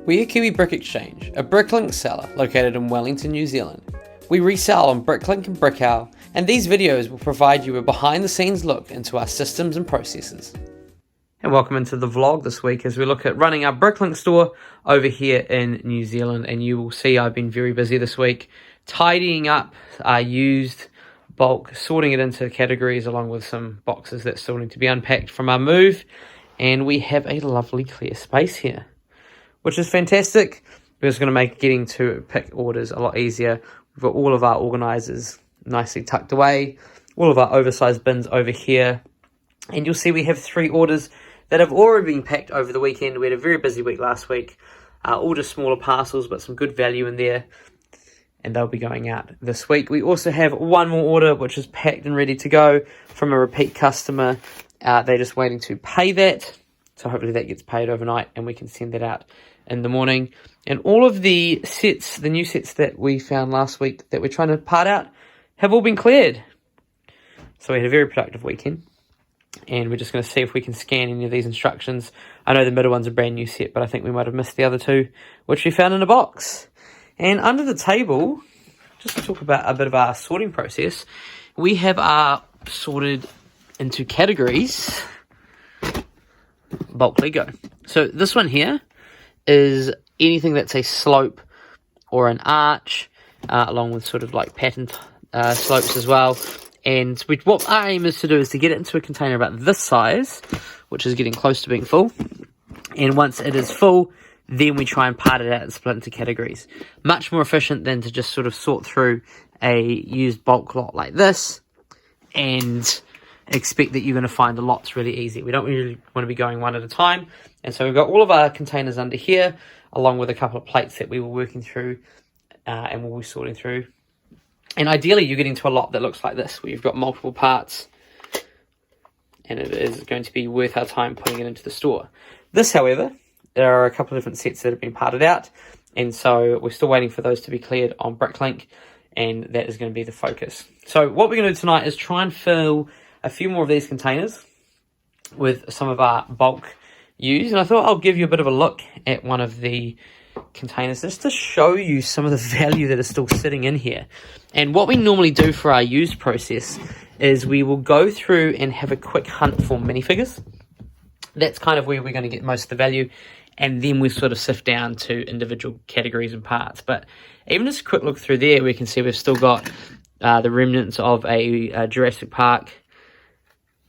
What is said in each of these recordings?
We are Kiwi Brick Exchange, a Bricklink seller located in Wellington, New Zealand. We resell on Bricklink and BrickOwl, and these videos will provide you a behind-the-scenes look into our systems and processes. And welcome into the vlog this week as we look at running our Bricklink store over here in New Zealand. And you will see I've been very busy this week tidying up our used bulk, sorting it into categories along with some boxes that still need to be unpacked from our move. And we have a lovely clear space here, which is fantastic. It's going to make getting to pick orders a lot easier. We've got all of our organizers nicely tucked away, all of our oversized bins over here. And you'll see we have 3 orders that have already been packed over the weekend. We had a very busy week last week, all just smaller parcels, but some good value in there. And they'll be going out this week. We also have one more order, which is packed and ready to go from a repeat customer. They're just waiting to pay that. So hopefully that gets paid overnight and we can send that out in the morning. And all of the sets, the new sets that we found last week that we're trying to part out, have all been cleared. So we had a very productive weekend. And we're just going to see if we can scan any of these instructions. I know the middle one's a brand new set, but I think we might have missed the other 2, which we found in a box. And under the table, just to talk about a bit of our sorting process, we have our sorted into categories bulk Lego. So this one here is anything that's a slope or an arch, along with sort of like patterned slopes as well. And what our aim is to do is to get it into a container about this size, which is getting close to being full. And once it is full, then we try and part it out and split into categories. Much more efficient than to just sort of sort through a used bulk lot like this and expect that you're going to find the lots really easy. We don't really want to be going one at a time. And so we've got all of our containers under here, along with a couple of plates that we were working through and we'll be sorting through. And ideally, you're getting to a lot that looks like this, where you've got multiple parts, and it is going to be worth our time putting it into the store. This, however, there are a couple of different sets that have been parted out, and so we're still waiting for those to be cleared on Bricklink, and that is going to be the focus. So what we're going to do tonight is try and fill a few more of these containers with some of our bulk used, and I thought I'll give you a bit of a look at one of the containers just to show you some of the value that is still sitting in here. And what we normally do for our used process is we will go through and have a quick hunt for minifigures. That's kind of where we're going to get most of the value, and then we sort of sift down to individual categories and parts. But even just a quick look through there, we can see we've still got the remnants of a Jurassic Park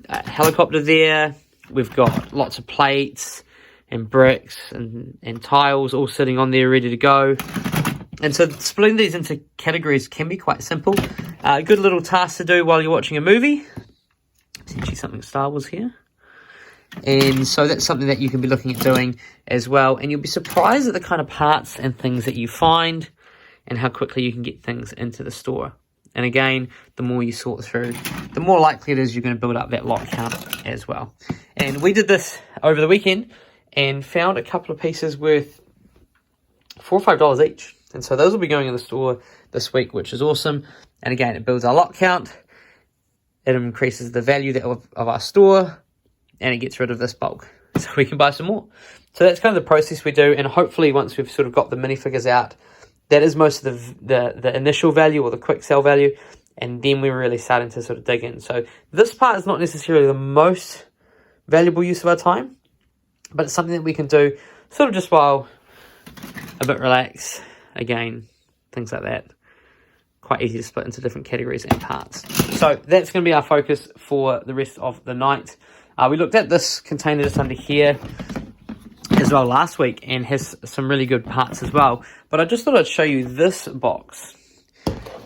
helicopter there. We've got lots of plates and bricks and tiles all sitting on there ready to go. And so splitting these into categories can be quite simple. A good little task to do while you're watching a movie. Essentially something Star Wars here. And so that's something that you can be looking at doing as well. And you'll be surprised at the kind of parts and things that you find and how quickly you can get things into the store. And again, the more you sort through, the more likely it is you're going to build up that lot count as well. And we did this over the weekend and found a couple of pieces worth $4 or $5 each. And so those will be going in the store this week, which is awesome. And again, it builds our lot count. It increases the value of our store. And it gets rid of this bulk. So we can buy some more. So that's kind of the process we do. And hopefully once we've sort of got the minifigures out, that is most of the initial value or the quick sell value. And then we're really starting to sort of dig in. So this part is not necessarily the most valuable use of our time, but it's something that we can do sort of just while a bit relaxed. Again, things like that. Quite easy to split into different categories and parts. So that's going to be our focus for the rest of the night. We looked at this container just under here as well last week and has some really good parts as well. But I just thought I'd show you this box,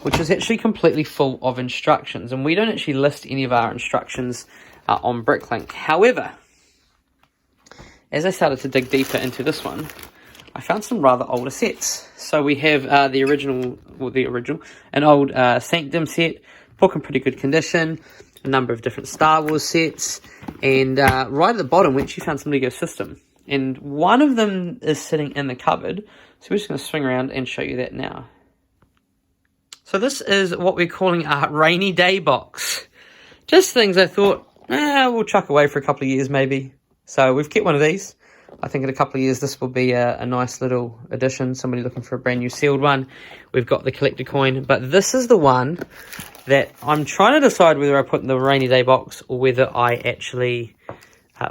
which is actually completely full of instructions. And we don't actually list any of our instructions on Bricklink. However, as I started to dig deeper into this one, I found some rather older sets. So we have an old Sanctum set, book in pretty good condition, a number of different Star Wars sets, and right at the bottom we actually found some Lego System. And one of them is sitting in the cupboard, so we're just going to swing around and show you that now. So this is what we're calling our rainy day box. Just things I thought, we'll chuck away for a couple of years maybe. So we've kept one of these. I think in a couple of years this will be a nice little addition. Somebody looking for a brand new sealed one. We've got the collector coin, but this is the one that I'm trying to decide whether I put in the rainy day box or whether I actually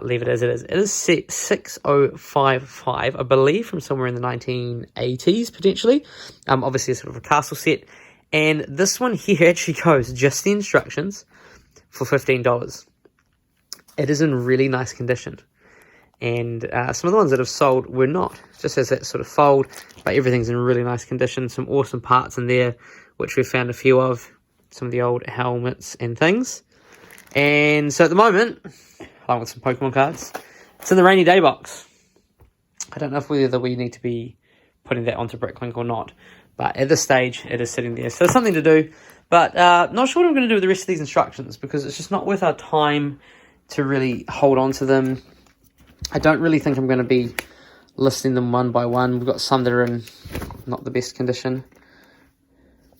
leave it as it is. It is set 6055, I believe, from somewhere in the 1980s, potentially. Obviously, a sort of a castle set. And this one here actually goes, just the instructions, for $15. It is in really nice condition. And some of the ones that have sold were not. Just as that sort of fold, but everything's in really nice condition. Some awesome parts in there, which we've found a few of. Some of the old helmets and things. And so at the moment, along with some Pokemon cards, it's in the rainy day box. I don't know whether we need to be putting that onto Bricklink or not, but at this stage it is sitting there, so it's something to do. But not sure what I'm going to do with the rest of these instructions, because it's just not worth our time to really hold on to them. I don't really think I'm going to be listing them one by one. We've got some that are in not the best condition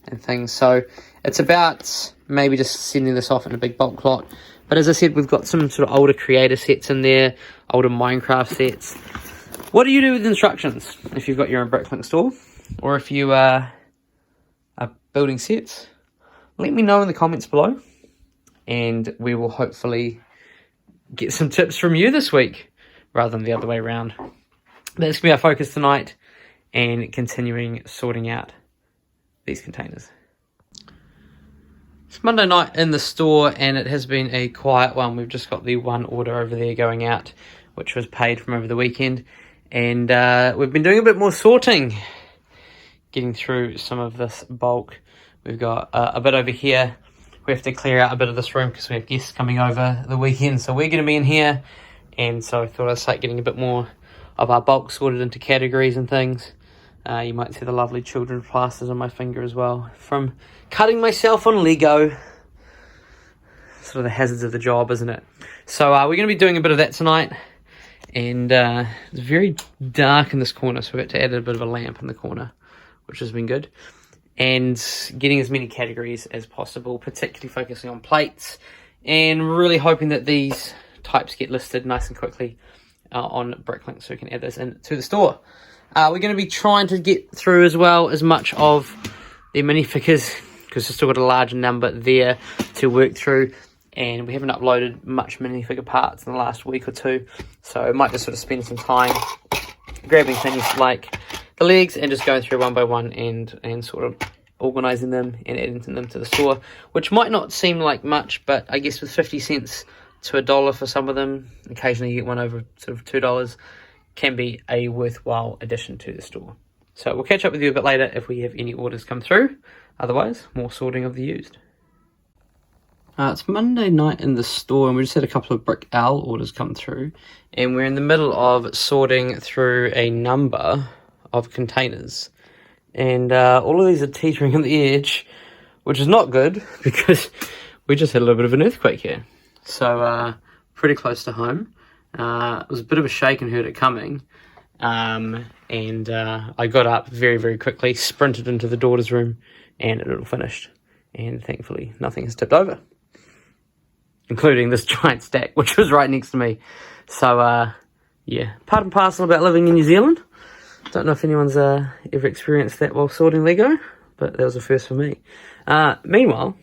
and things, so it's about maybe just sending this off in a big bulk lot. But as I said, we've got some sort of older creator sets in there, older Minecraft sets. What do you do with instructions if you've got your own Bricklink store, or if you are building sets? Let me know in the comments below, and we will hopefully get some tips from you this week rather than the other way around. That's going to be our focus tonight, and continuing sorting out these containers. It's Monday night in the store, and it has been a quiet one. We've just got the one order over there going out, which was paid from over the weekend, and we've been doing a bit more sorting, getting through some of this bulk. We've got a bit over here. We have to clear out a bit of this room because we have guests coming over the weekend, so we're going to be in here, and so I thought I'd start getting a bit more of our bulk sorted into categories and things. You might see the lovely children's plasters on my finger as well, from cutting myself on Lego. Sort of the hazards of the job, isn't it? So we're going to be doing a bit of that tonight, and it's very dark in this corner, so we had to add a bit of a lamp in the corner, which has been good. And getting as many categories as possible, particularly focusing on plates, and really hoping that these types get listed nice and quickly on Bricklink, so we can add those into the store. We're going to be trying to get through as well as much of the minifigures, because we've still got a large number there to work through, and we haven't uploaded much minifigure parts in the last week or two, so I might just sort of spend some time grabbing things like the legs and just going through one by one and sort of organising them and adding them to the store, which might not seem like much, but I guess with 50 cents to $1 for some of them, occasionally you get one over sort of $2, can be a worthwhile addition to the store. So we'll catch up with you a bit later if we have any orders come through. Otherwise, more sorting of the used. It's Monday night in the store, and we just had a couple of BrickOwl orders come through, and we're in the middle of sorting through a number of containers, and all of these are teetering on the edge, which is not good because we just had a little bit of an earthquake here, so pretty close to home. It was a bit of a shake and heard it coming, and I got up very, very quickly, sprinted into the daughter's room, and it all finished, and thankfully nothing has tipped over, including this giant stack which was right next to me. So yeah, part and parcel about living in New Zealand. Don't know if anyone's ever experienced that while sorting Lego, but that was a first for me. Meanwhile,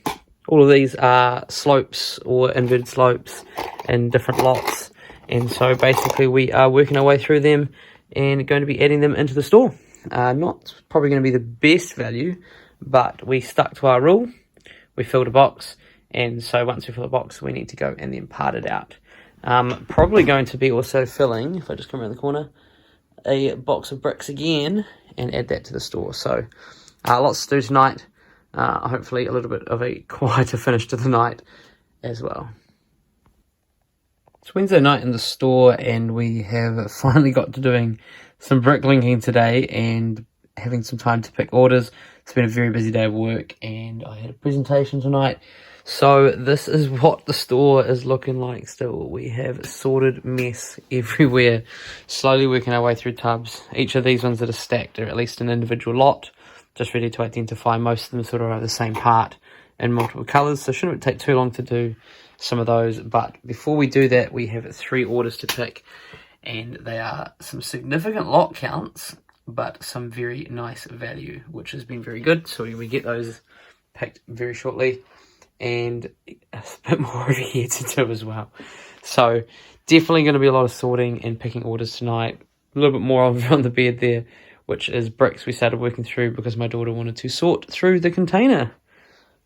all of these are slopes or inverted slopes in different lots, and so basically we are working our way through them and going to be adding them into the store. Not probably going to be the best value, but we stuck to our rule. We filled a box, and so once we fill a box, we need to go and then part it out. Probably going to be also filling, if I just come around the corner, a box of bricks again and add that to the store. So lots to do tonight. Hopefully a little bit of a quieter finish to the night as well. It's Wednesday night in the store, and we have finally got to doing some bricklinking today and having some time to pick orders. It's been a very busy day of work, and I had a presentation tonight. So this is what the store is looking like still. We have sorted mess everywhere, slowly working our way through tubs. Each of these ones that are stacked are at least an individual lot, just ready to identify. Most of them sort of are the same part in multiple colours, so shouldn't take too long to do some of those. But before we do that, we have 3 orders to pick, and they are some significant lot counts, but some very nice value, which has been very good. So we get those picked very shortly, and a bit more over here to do as well. So definitely going to be a lot of sorting and picking orders tonight. A little bit more over on the bed there, which is bricks we started working through because my daughter wanted to sort through the container.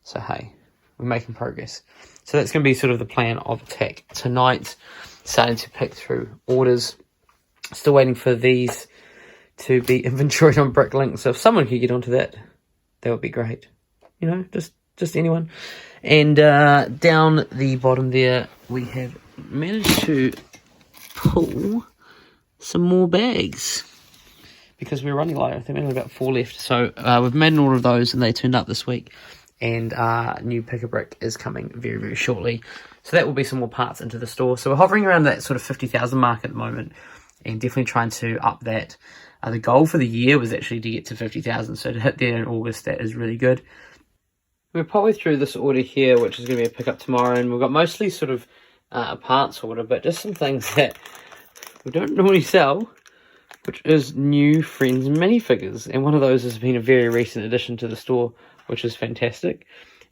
So hey, we're making progress. So that's going to be sort of the plan of attack tonight. Starting to pick through orders. Still waiting for these to be inventoried on Bricklink. So if someone could get onto that, that would be great. You know, just anyone. And down the bottom there, we have managed to pull some more bags because we're running low. I think we only about 4 left. So we've made an order of those, and they turned up this week. And new picker brick is coming very, very shortly. So that will be some more parts into the store. So we're hovering around that sort of 50,000 mark at the moment, and definitely trying to up that. The goal for the year was actually to get to 50,000. So to hit there in August, that is really good. We're probably through this order here, which is going to be a pickup tomorrow, and we've got mostly sort of a parts order, but just some things that we don't normally sell, which is new Friends minifigures. And one of those has been a very recent addition to the store, which is fantastic.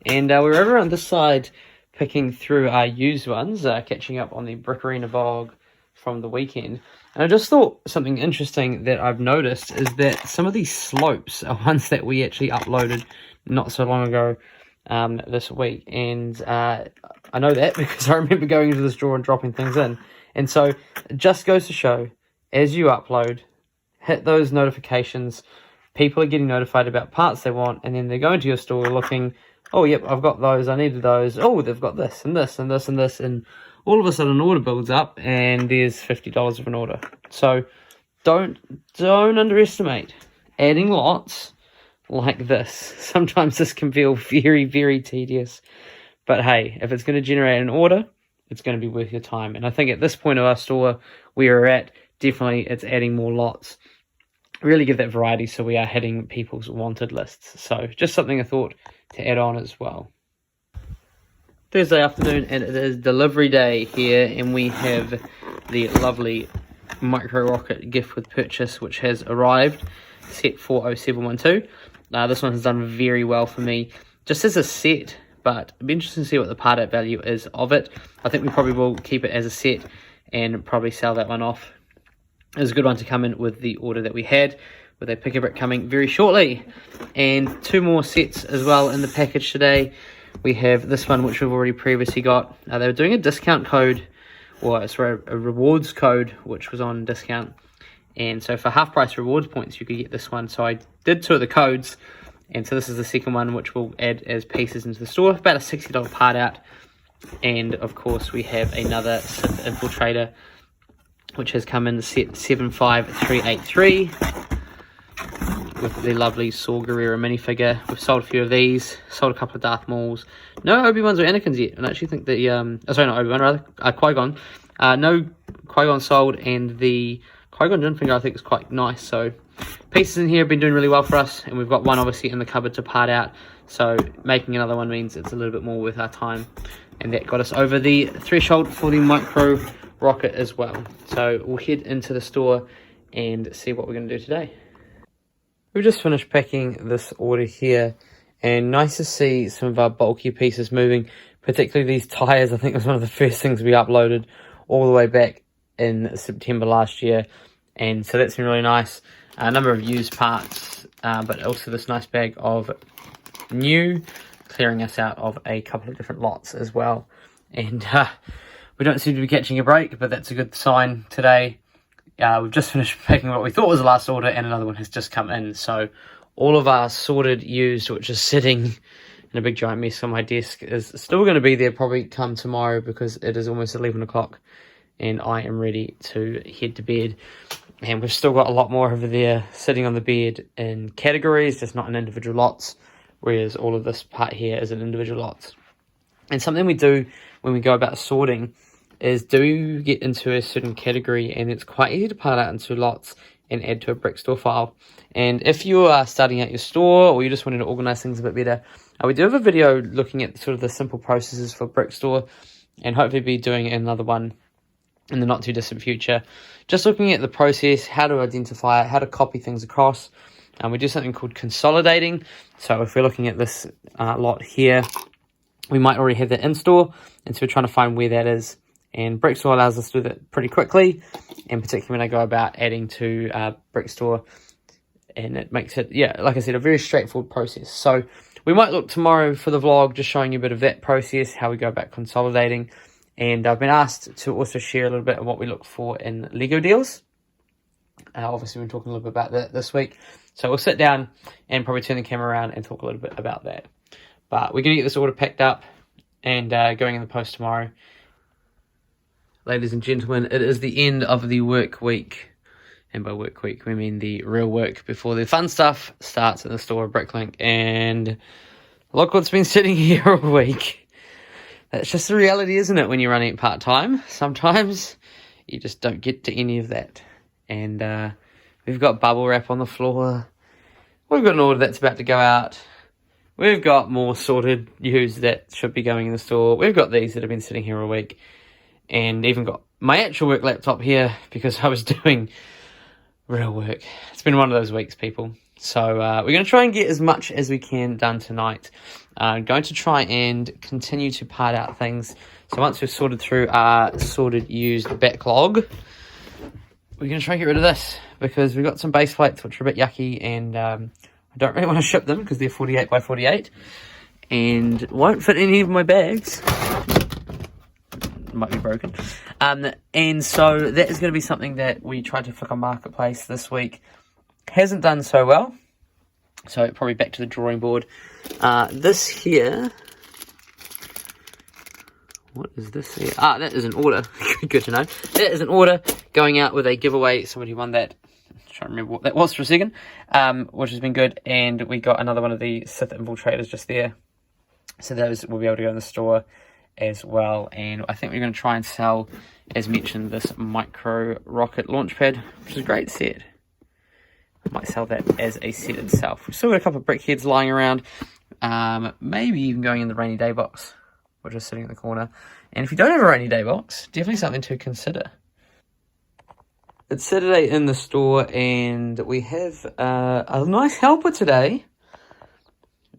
And we're over on this side picking through our used ones, catching up on the Brick Arena vlog from the weekend. And I just thought something interesting that I've noticed is that some of these slopes are ones that we actually uploaded not so long ago this week. And I know that because I remember going into the store and dropping things in. And so it just goes to show, as you upload, hit those notifications, people are getting notified about parts they want, and then they go into your store looking, oh, yep, I've got those, I needed those, oh, they've got this, and this, and this, and this, and all of a sudden an order builds up, and there's $50 of an order. So don't underestimate adding lots like this. Sometimes this can feel very, very tedious, but hey, if it's going to generate an order, it's going to be worth your time. And I think at this point of our store, where we're at, definitely it's adding more lots. Really give that variety so we are hitting people's wanted lists. So just something I thought to add on as well. Thursday afternoon, and it is delivery day here, and we have the lovely micro rocket gift with purchase, which has arrived, set 40712. This one has done very well for me just as a set, but it'd be interesting to see what the part out value is of it. I think we probably will keep it as a set and probably sell that one off. It was a good one to come in with the order that we had, with a picker brick coming very shortly. And 2 more sets as well in the package today. We have this one, which we've already previously got. They were doing a discount code, or sorry, a rewards code, which was on discount. And so for half price rewards points, you could get this one. So I did 2 of the codes. And so this is the second one, which we'll add as pieces into the store. About a $60 part out. And of course, we have another Sith Infiltrator, which has come in set 75383 with the lovely Saw Gerrera minifigure. We've sold a few of these, sold a couple of Darth Mauls. No Obi-Wans or Anakins yet, and I actually think the, sorry, not Obi-Wan, rather, Qui-Gon. No Qui-Gon sold, and the Qui-Gon Jinn figure I think is quite nice. So pieces in here have been doing really well for us, and we've got one obviously in the cupboard to part out. So making another one means it's a little bit more worth our time, and that got us over the threshold for the micro rocket as well. So we'll head into the store and see what we're going to do today. We've just finished packing this order here, and nice to see some of our bulky pieces moving, particularly these tires. I think it was one of the first things we uploaded all the way back in September last year, and so that's been really nice. A number of used parts, but also this nice bag of new, clearing us out of a couple of different lots as well. And we don't seem to be catching a break, but that's a good sign today. We've just finished packing what we thought was the last order, and another one has just come in. So all of our sorted used, which is sitting in a big giant mess on my desk, is still going to be there probably come tomorrow, because it is almost 11 o'clock and I am ready to head to bed. And we've still got a lot more over there sitting on the bed in categories, just not in individual lots, whereas all of this part here is in individual lots. And something we do when we go about sorting is do get into a certain category, and it's quite easy to part out into lots and add to a brick store file. And if you are starting out your store, or you just wanting to organize things a bit better, we do have a video looking at sort of the simple processes for brick store, and hopefully be doing another one in the not too distant future. Just looking at the process, how to identify it, how to copy things across. We do something called consolidating. So if we're looking at this lot here, we might already have that in store, and so we're trying to find where that is. And Brick Store allows us to do that pretty quickly, and particularly when I go about adding to Brick Store, and it makes it, yeah, like I said, a very straightforward process. So we might look tomorrow for the vlog, just showing you a bit of that process, how we go about consolidating. And I've been asked to also share a little bit of what we look for in Lego deals. Obviously, we've been talking a little bit about that this week. So we'll sit down and probably turn the camera around and talk a little bit about that. But we're going to get this order packed up and going in the post tomorrow. Ladies and gentlemen, it is the end of the work week. And by work week, we mean the real work before the fun stuff starts in the store of Bricklink. And look what's been sitting here all week. That's just the reality, isn't it, when you're running it part-time? Sometimes you just don't get to any of that. And we've got bubble wrap on the floor. We've got an order that's about to go out. We've got more sorted used that should be going in the store. We've got these that have been sitting here all week. And even got my actual work laptop here because I was doing real work. It's been one of those weeks, people. So we're going to try and get as much as we can done tonight. I'm going to try and continue to part out things. So once we've sorted through our sorted used backlog, we're going to try and get rid of this because we've got some base plates which are a bit yucky, and I don't really want to ship them because they're 48 by 48 and won't fit any of my bags. Might be broken. And so that is going to be something that we tried to flick on Marketplace this week. Hasn't done so well. So probably back to the drawing board. This here. What is this here? That is an order. Good to know. That is an order going out with a giveaway. Somebody won that. I'm trying to remember what that was for a second. Which has been good. And we got another one of the Sith Infiltrators just there. So those will be able to go in the store as well. And I think we're going to try and sell, as mentioned, this micro rocket launch pad, which is a great set. I might sell that as a set itself. We've still got a couple of brick heads lying around, maybe even going in the rainy day box, which is sitting in the corner. And if you don't have a rainy day box, definitely something to consider. It's Saturday in the store, and we have a nice helper today,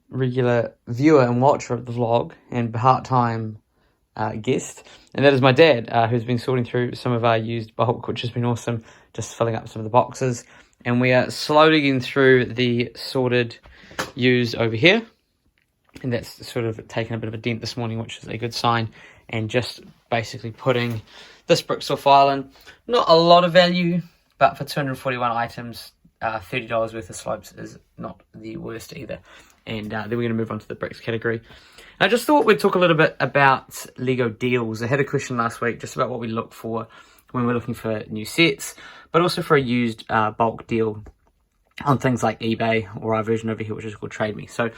regular viewer and watcher of the vlog and part-time guest, and that is my dad, who's been sorting through some of our used bulk, which has been awesome, just filling up some of the boxes. And we are slowly getting through the sorted used over here, and that's sort of taken a bit of a dent this morning, which is a good sign. And just basically putting this Brick Store file in. Not a lot of value, but for 241 items, $30 worth of slopes is not the worst either. And then we're going to move on to the bricks category. I just thought we'd talk a little bit about Lego deals. I had a question last week just about what we look for when we're looking for new sets, but also for a used bulk deal on things like eBay or our version over here, which is called TradeMe. So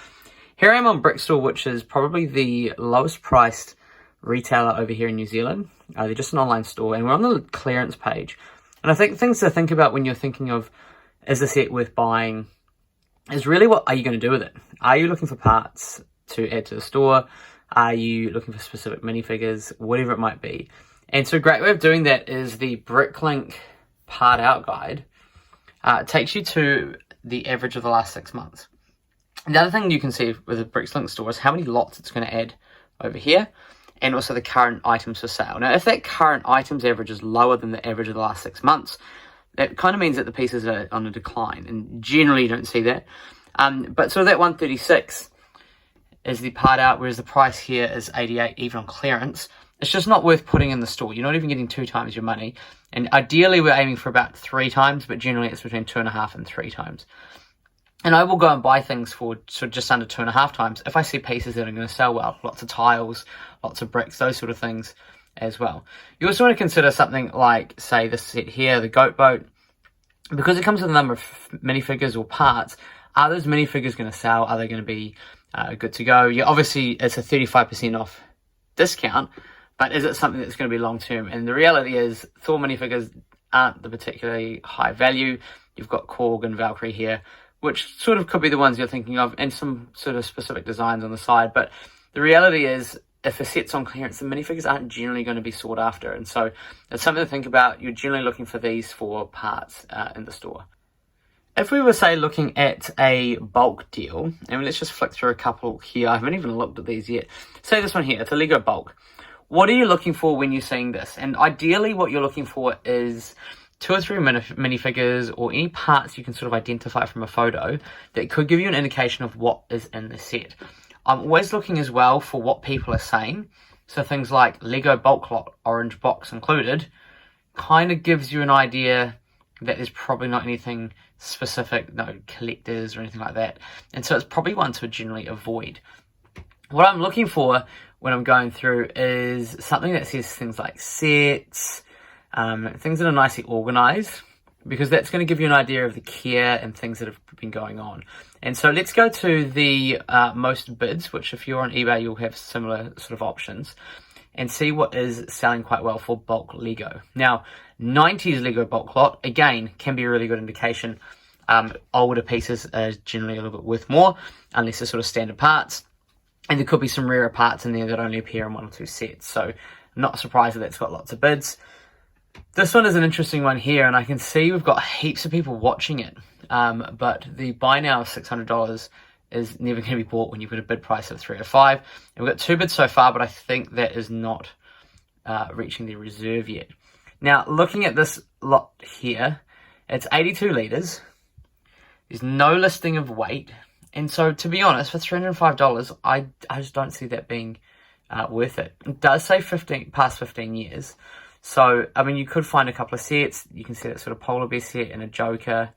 here I am on Brick Store, which is probably the lowest priced retailer over here in New Zealand. They're just an online store, and we're on the clearance page. And I think things to think about when you're thinking of, is the set worth buying, is really what are you going to do with it? Are you looking for parts to add to the store? Are you looking for specific minifigures? Whatever it might be. And so a great way of doing that is the Bricklink part out guide. It takes you to the average of the last 6 months. And the other thing you can see with the Bricklink store is how many lots it's going to add over here, and also the current items for sale. Now, if that current items average is lower than the average of the last 6 months, that kind of means that the pieces are on a decline, and generally you don't see that. But so that 136 is the part out, whereas the price here is 88, even on clearance. It's just not worth putting in the store. You're not even getting 2 times your money. And ideally, we're aiming for about 3 times, but generally it's between 2.5 and 3 times. And I will go and buy things for just under 2.5 times if I see pieces that are going to sell well. Lots of tiles, lots of bricks, those sort of things as well. You also want to consider something like, say, this set here, the goat boat. Because it comes with a number of minifigures or parts, are those minifigures going to sell? Are they going to be good to go? Yeah, obviously, it's a 35% off discount, but is it something that's going to be long-term? And the reality is, Thor minifigures aren't the particularly high value. You've got Korg and Valkyrie here, which sort of could be the ones you're thinking of, and some sort of specific designs on the side. But the reality is, if a set's on clearance, the minifigures aren't generally going to be sought after. And so it's something to think about. You're generally looking for these for parts in the store. If we were, say, looking at a bulk deal, and let's just flick through a couple here. I haven't even looked at these yet. Say this one here, it's a Lego bulk. What are you looking for when you're seeing this? And ideally what you're looking for is 2 or 3 minifigures or any parts you can sort of identify from a photo that could give you an indication of what is in the set. I'm always looking as well for what people are saying. So things like Lego bulk lot, orange box included, kind of gives you an idea that there's probably not anything specific, no collectors or anything like that. And so it's probably one to generally avoid. What I'm looking for when I'm going through is something that says things like sets, things that are nicely organized, because that's going to give you an idea of the care and things that have been going on. And so let's go to the most bids, which if you're on eBay, you'll have similar sort of options, and see what is selling quite well for bulk Lego. Now, 90s Lego bulk lot, again, can be a really good indication. Older pieces are generally a little bit worth more, unless they're sort of standard parts. And there could be some rarer parts in there that only appear in 1 or 2 sets. So I'm not surprised that that's got lots of bids. This one is an interesting one here, and I can see we've got heaps of people watching it. But the buy now of $600 is never going to be bought when you've got a bid price of 3 or 5. And we've got 2 bids so far, but I think that is not reaching the reserve yet. Now, looking at this lot here, it's 82 litres. There's no listing of weight. And so, to be honest, for $305, I just don't see that being worth it. It does say past 15 years. So, I mean, you could find a couple of sets. You can see that sort of polar bear set and a Joker.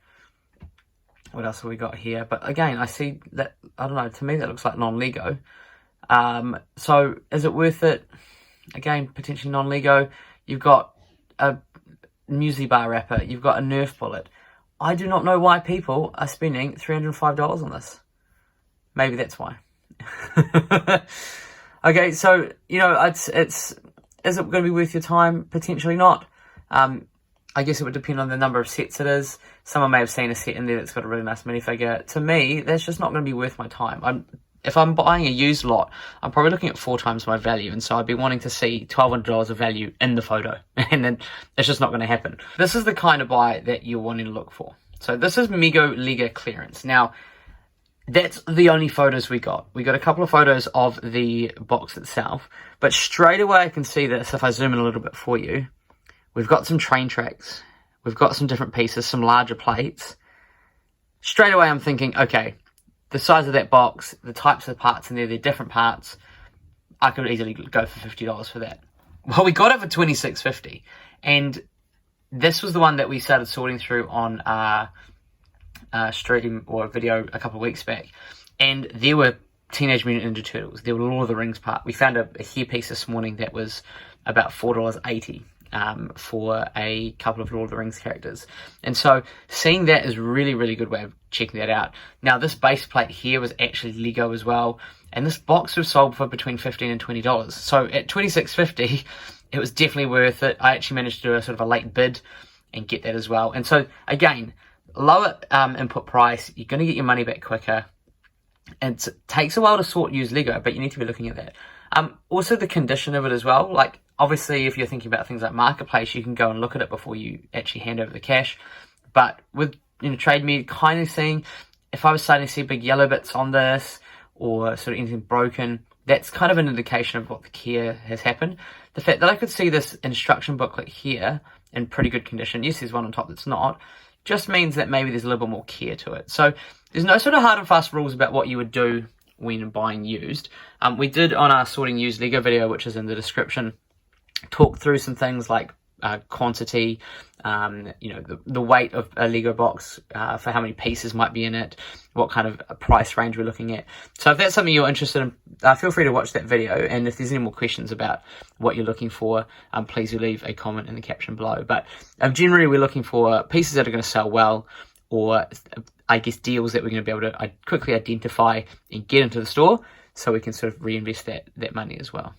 What else have we got here? But again, I see that, I don't know, to me that looks like non-Lego. So, is it worth it? Again, potentially non-Lego. You've got a muesli bar wrapper. You've got a Nerf bullet. I do not know why people are spending $305 on this. Maybe that's why. Okay, so, you know, is it going to be worth your time? Potentially not. I guess it would depend on the number of sets it is. Someone may have seen a set in there that's got a really nice minifigure. To me, that's just not going to be worth my time. If I'm buying a used lot, I'm probably looking at 4 times my value, and so I'd be wanting to see $1,200 of value in the photo, and then it's just not going to happen. This is the kind of buy that you're wanting to look for. So this is Mego Lego clearance. Now, that's the only photos we got. We got a couple of photos of the box itself, but straight away I can see this if I zoom in a little bit for you. We've got some train tracks. We've got some different pieces, some larger plates. Straight away I'm thinking, okay, the size of that box, the types of parts in there, they're different parts. I could easily go for $50 for that. Well, we got it for $26.50, and this was the one that we started sorting through on our stream or video a couple of weeks back, and there were Teenage Mutant Ninja Turtles. There were Lord of the Rings part. We found a hairpiece this morning that was about $4.80 for a couple of Lord of the Rings characters. And so seeing that is really, really good way of checking that out. Now, this base plate here was actually Lego as well, and this box was sold for between $15 and $20. So at $26.50, it was definitely worth it. I actually managed to do a sort of a late bid and get that as well. And so again, lower input price, you're going to get your money back quicker. And it takes a while to sort used Lego, but you need to be looking at that. Also the condition of it as well. Like, obviously, if you're thinking about things like Marketplace, you can go and look at it before you actually hand over the cash. But with, you know, TradeMe, kind of seeing, if I was starting to see big yellow bits on this, or sort of anything broken, that's kind of an indication of what the care has happened. The fact that I could see this instruction booklet here in pretty good condition, yes, there's one on top that's not, just means that maybe there's a little bit more care to it. So there's no sort of hard and fast rules about what you would do when buying used. We did on our sorting used Lego video, which is in the description, talk through some things like quantity, you know, the weight of a Lego box, for how many pieces might be in it, what kind of price range we're looking at. So if that's something you're interested in, feel free to watch that video. And if there's any more questions about what you're looking for, please do leave a comment in the caption below. But generally, we're looking for pieces that are going to sell well, or I guess deals that we're going to be able to quickly identify and get into the store, so we can sort of reinvest that money as well.